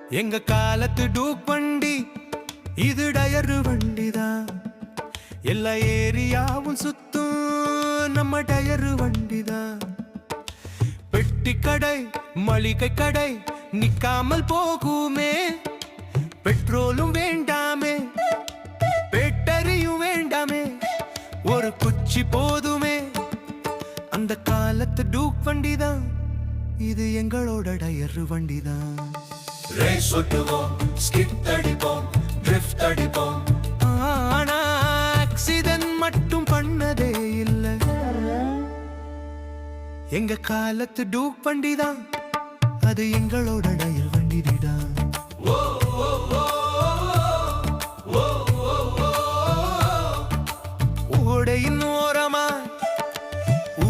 எங்க காலத்து டூக் வண்டி இது டயரு வண்டிதான். எல்லா ஏரியாவும் சுத்தும் நம்ம டயரு வண்டிதான். பெட்டி கடை மளிகை கடை நிக்காமல் போகுமே. பெட்ரோலும் வேண்டாமே, பேட்டரியும் வேண்டாமே, ஒரு குச்சி போதுமே. அந்த காலத்து டூக் வண்டிதான், இது எங்களோட டயரு வண்டிதான். ரேஸ் ஓட்டுவோம், ஸ்கிட் அடிப்போம், ட்ரிஃப்ட் அடிப்போம். ஆனா ஆக்சிடென்ட் மட்டும் பண்ணதே இல்ல. எங்க காலத்து டூக் வண்டிதான், அது எங்களோட டயர் வண்டிதான். ஓடையின் ஓரமா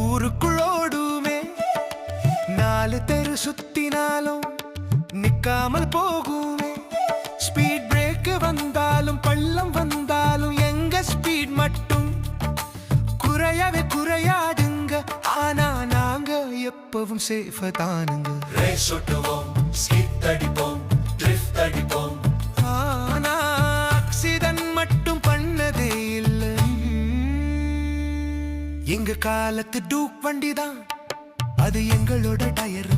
ஊருக்குள் ஓடுமே. 4 தெரு சுத்தினாலும் நிக்காமல் போகுமே. ஸ்பீட் பிரேக் வந்தாலும் பள்ளம் வந்தாலும் எங்க ஸ்பீட் மட்டும் குறையவே குறையாதுங்க. ஆனா நாங்க எப்பவும் சேஃப் தானுங்க. ரேஸ் ஓட்டுவோம், ஸ்கிட் அடிப்போம், ட்ரிஃப்ட் அடிப்போம். ஆனா ஆக்சிடென்ட் மட்டும் பண்ணதே இல்ல. எங்க காலத்து டூக் வண்டிதான், அது எங்களோட டயர்